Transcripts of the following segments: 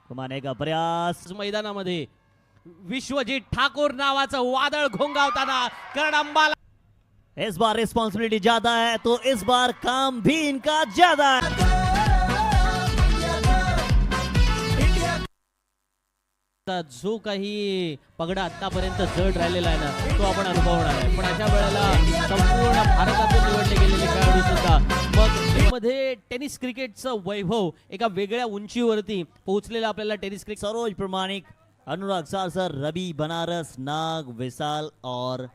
घुमाने का प्रयास मैदानामध्ये विश्वजीत ठाकूर नावाचं वादळ घोंगावताना कारण अंबाला इस बार रिस्पॉन्सिबिलिटी ज्यादा है तो इस बार काम भी इनका ज्यादा है। जो काही पगडा आतापर्यंत जड राहिलेला आहे ना तो आपण अनुभवणार आहे, पण अशा वेळेला संपूर्ण भारतातून निवडले गेलेले खेळाडू सुद्धा मग मध्ये टेनिस क्रिकेटचं वैभव एका वेगळ्या उंचीवरती पोहोचलेला आपल्याला टेनिस क्रिकेट सरोज प्रमाणिक, अनुराग सारसर, रवि बनारस, नाग, विशाल और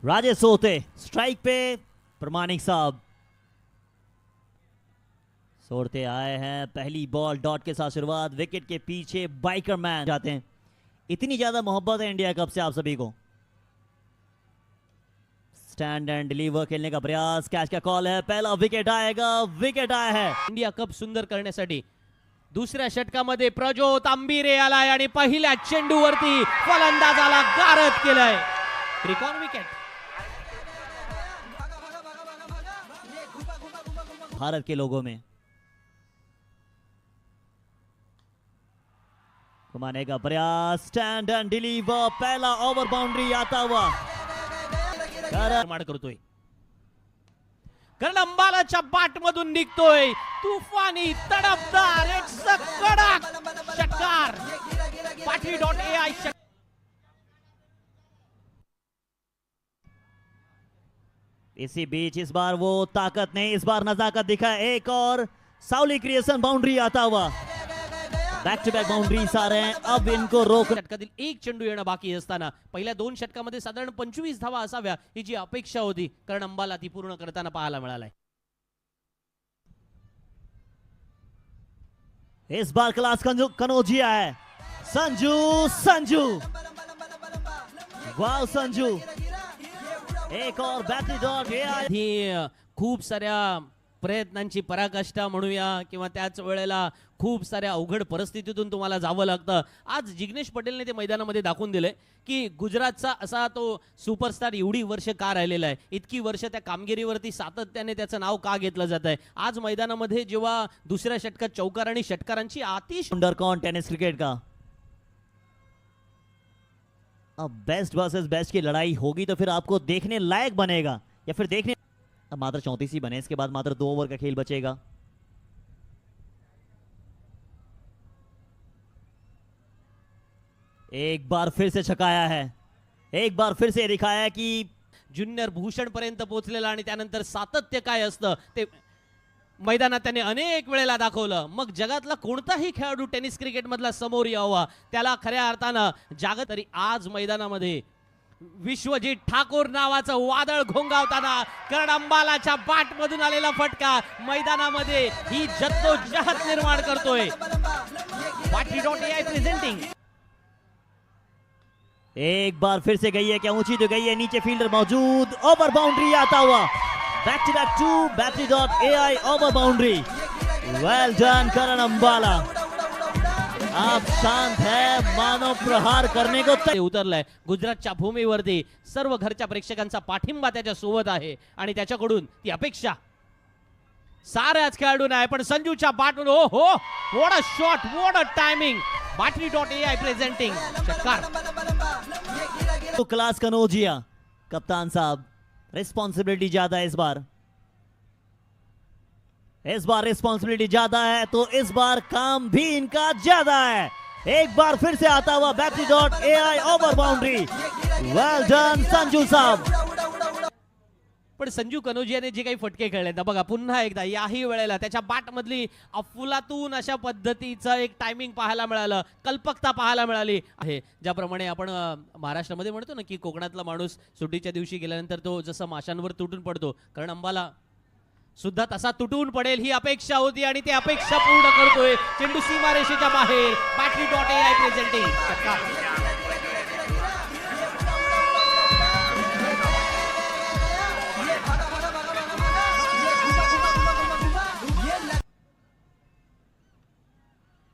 राजेश सोते स्ट्राइक पे। प्रमाणिक साहब सोड़ते आए हैं, पहली बॉल डॉट के साथ शुरुआत, विकेट के पीछे बाइकर मैन जाते हैं। इतनी ज्यादा मोहब्बत है इंडिया कप से आप सभी को। स्टैंड एंड डिलीवर खेलने का प्रयास, कैच का कॉल है, पहला विकेट आएगा, विकेट आया है। इंडिया कप सुंदर करण्यासाठी दुसऱ्या षटकामध्ये प्रज्योत आंबिरे आलाय आणि पहिल्या चेंडूवरती फलंदाजाला गारद केलंय, त्रिकोण विकेट। भारत के लोगों में घुमाने का प्रयास, स्टैंड एंड डिलीवर, पहला ओवर बाउंड्री आता हुआ निर्माण करतोय कारण अंबालाच्या बाट मधून निघतोय तुफानी तडफदार एक कडक षटकार। पाटली.ai इसी बीच इस बार वो ताकत नहीं, इस बार नजाकत दिखा, एक और साउली क्रिएशन बाउंड्री आता हुआ, बैक टू बैक बाउंड्रीज आ रहे हैं, अब इनको रोक। षटकातील एक चेंडू येणं बाकी असताना पहिल्या दोन षटकामध्ये साधारण 25 धावा असाव्या ही जी अपेक्षा होती कारण अंबाला ती पूर्ण करताना पाहायला मिळालाय। इस बार क्लास कनौजिया है, संजू वाह संजू, एक और बैटरी डॉट ही खूप साऱ्या प्रयत्नांची पराकाष्ठा म्हणूया किंवा त्याच वेळेला खूप साऱ्या अवघड परिस्थितीतून तुम्हाला जावं लागतं। आज जिग्नेश पटेलने ते मैदानामध्ये दाखवून दिले की गुजरातचा असा तो सुपरस्टार एवढी वर्ष का राहिलेला आहे, इतकी वर्ष त्या कामगिरीवरती सातत्याने त्याचं नाव का घेतलं जात आहे। आज मैदानामध्ये जेव्हा दुसऱ्या षटकात चौकार आणि षटकारांची अतिशय अंडरकॉन टेनिस क्रिकेट का अब बेस्ट वर्सेस बेस्ट की लड़ाई होगी तो फिर आपको देखने लायक बनेगा या फिर देखने, अब मात्र 34 ही बने, इसके बाद मात्र 2 ओवर का खेल बचेगा। एक बार फिर से छकाया है, एक बार फिर से दिखाया कि ज्युनियर भूषण पर्यंत पोहोचलेला आणि त्यानंतर सातत्य काय असतं ते मैदानात त्याने अनेक वेळेला दाखवलं। मग जगातला कोणताही खेळाडू टेनिस क्रिकेट मधला समोर यावा त्याला खऱ्या अर्थानं जागत तरी आज मैदानामध्ये विश्वजीत ठाकूर नावाचं वादळ घोंगावताना कारण अंबालाच्या बाट मधून आलेला फटका मैदानामध्ये ही जद्दोजहद निर्माण करतोय। पाटली.ai प्रेझेंटिंग एक बार फिर से गई है, क्या ऊंची तो गई है, नीचे फील्डर मौजूद, ओवर बाउंड्री आता हुआ, बैक टू बैक टू बैटरी.ai over boundary, well done Karan Ambala. आप शांत है, मानव प्रहार करने को उतरलाय गुजरातच्या भूमीवरती, सर्व घरच्या प्रेक्षकांचा पाठिंबा त्याच्या सोबत आहे आणि त्याच्याकडून ती अपेक्षा साऱ्याच खेळाडूंना आहे। पण संजूच्या बाटून ओ हो what a shot, what a timing, पाटली.ai प्रेझेंटिंग षटकार। तो क्लास कनौजिया कप्तान साहब, रिस्पॉन्सिबिलिटी ज्यादा है इस बार रिस्पॉन्सिबिलिटी ज्यादा है तो इस बार काम भी इनका ज्यादा है। एक बार फिर से आता हुआ बैटरी.ai over boundary, well done Sanju साहब। पण संजू कनौजियाने जे काही फटके खेळले ना बघा, पुन्हा एकदा याही वेळेला त्याच्या बाट मधली अफुलातून अशा पद्धतीचं एक टायमिंग पाहायला मिळालं, कल्पकता पाहायला मिळाली आहे। ज्याप्रमाणे आपण महाराष्ट्रामध्ये म्हणतो ना की कोकणातला माणूस सुट्टीच्या दिवशी गेल्यानंतर तो जसं माशांवर तुटून पडतो, कारण अंबाला सुद्धा तसा तुटून पडेल ही अपेक्षा होती आणि ती अपेक्षा पूर्ण करतोय। चेंडू सीमारेषेच्या बाहेर, पाटली.ai प्रेझेंटिंग षटकार।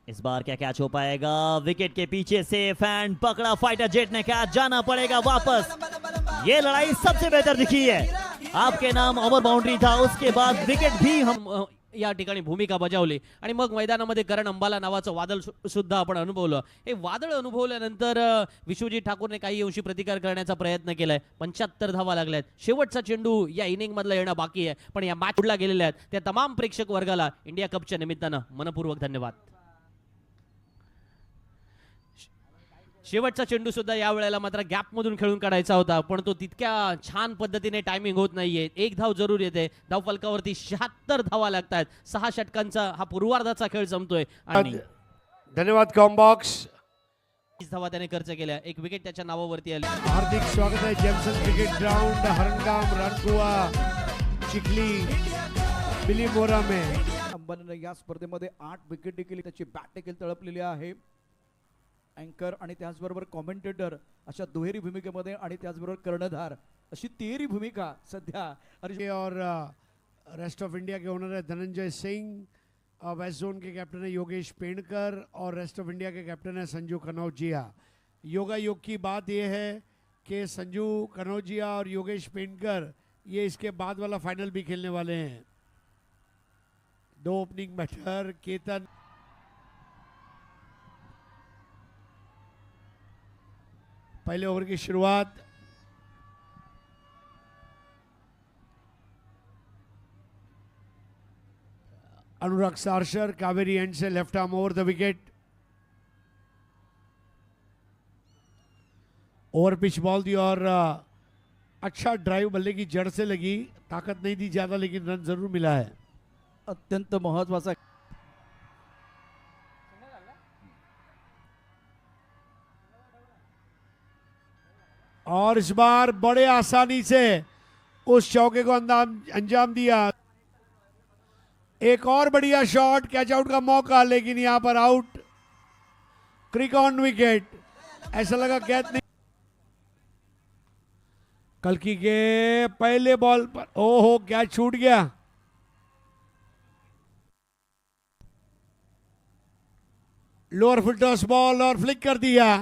इस बार क्या कैच हो पाएगा, विकेट के पीछे सेफ एंड पकड़ा फाइटर जेट ने कैच, जाना पड़ेगा वापस। ये लड़ाई सबसे बेहतर दिखी है, आपके नाम ओवर बाउंड्री था, उसके बाद विकेट भी हम या ठिकाणी भूमिका बजावली आणि मग मैदानामध्ये करण अंबाला नावाचं वादळ सुद्धा आपण अनुभवलं. हे वादळ अनुभवल्यानंतर विश्वजित ठाकूरने काही अंशी प्रतिकार करण्याचा प्रयत्न केलाय. 75 धावा लागल्यात. शेवटचा चेंडू या इनिंग मधला येणं बाकी आहे, पण या मॅच पुढला गेलेल्या आहेत त्या तमाम प्रेक्षक वर्गाला इंडिया कपच्या निमित्तानं मनपूर्वक धन्यवाद. शेवटचा चेंडू सुद्धा या वेळेला मात्र गॅप मधून खेळून काढायचा होता, पण तो तितक्या छान पद्धतीने टायमिंग होत नाहीये. एक धाव जरूर येते. धाव फलकावरती 76 धावा लागतात. 6 षटकांचा हा पूर्वार्धाचा खेळ संपतोय आणि धन्यवाद कॉम्बॉक्स. 30 धावा त्याने खर्च केल्या. एक विकेट त्याच्या नावावरती आली. हार्दिक स्वागत आहे जेमसन क्रिकेट ग्राउंड हरंगाम रानकुवा चिखली बिलीमोरा में. अंबानीने या स्पर्धेमध्ये 8 विकेट देखील त्याची बॅट देखील तळपलेली आहे. अँकर आणि त्याचबरोबर कॉमेंटेटर अशा दुहेरी भूमिकेमध्ये आणि त्याचबरोबर कर्णधार अशी तिहेरी भूमिका सध्या और रेस्ट ऑफ इंडिया के ओनर है धनंजय सिंह, वेस्ट जोन के कैप्टन है योगेश पेंडकर और रेस्ट ऑफ इंडिया के कैप्टन है संजू कनौजिया. योगा योग की बात यह है कि संजू कनौजिया और योगेश पेंडकर ये इसके बाद वाला फाइनल भी खेलने वाले हैं. 2 ओपनिंग बैटर केतन पहले ओवर की शुरुआत. अनुराग सारशर कावेरी एंड से left arm over the wicket. Over pitch ball दी और अच्छा ड्राइव बल्ले की जड़ से लगी. ताकत नहीं दी ज्यादा लेकिन रन जरूर मिला है. अत्यंत महत्वाचा और इस बार बड़े आसानी से उस चौके को अंजाम दिया. एक और बढ़िया शॉट, कैच आउट का मौका, लेकिन यहां पर आउट. Crick on wicket. ऐसा लगा कैच नहीं. कल्कि के पहले बॉल पर ओहो कैच छूट गया. लोअर फुल टॉस बॉल और फ्लिक कर दिया.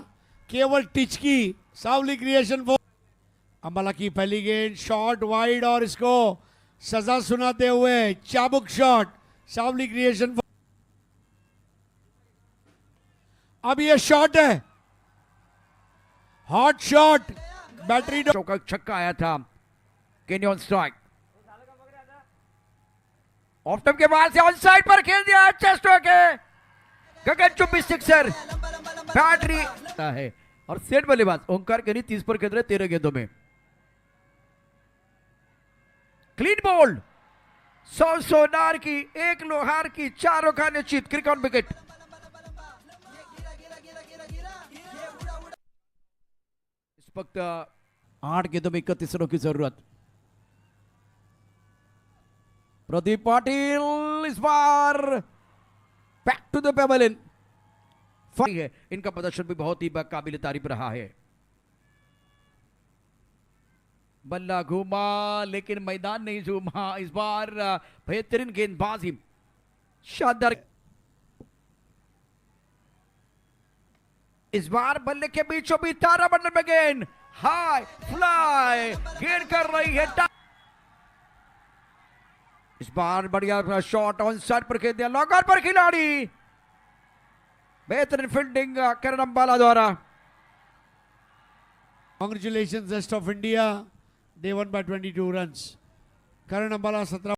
केवल टिच की. सावली क्रिएशन फॉर अंबाला की पहली गेंद शॉट वाइड और इसको सजा सुनाते हुए चाबुक शॉट. सावली क्रिएशन. अब ये शॉट है, हॉट शॉट. बैटरी चौका छक्का आया था. केनी ऑन स्ट्राइक. ऑफ टर्म के बाद से ऑन साइड पर खेल दिया. चेस्ट होके गगन चुंबी सिक्सर. बैटरी है और सेट बल्लेबाज ओंकार केनी 30 पर खेल रहे 13 गेंदों में. Clean ball. 100 सोनार की 1 लोहार की 4 का निश्चित. क्रिक ऑन विकेट. इस वक्त 8 गेंदों में 31 रनों की जरूरत. प्रदीप पाटिल इस बार बैक टू द पेवलियन. है. इनका प्रदर्शन भी बहुत ही काबिल तारीफ रहा है. बल्ला घूमा लेकिन मैदान नहीं झूमा. इस बार बेहतरीन गेंदबाजी. शानदार. इस बार बल्ले के बीचों बीच तारा मंडल में गेंद. हाई फ्लाई गेंद कर रही है. इस बार बढ़िया शॉट ऑन साइड पर खेल दिया. लॉकर पर खिलाड़ी. बेहतरीन फील्डिंग करण अंबाला द्वारा. Congratulations, rest of India. They won by 22 runs. Karan Ambala 17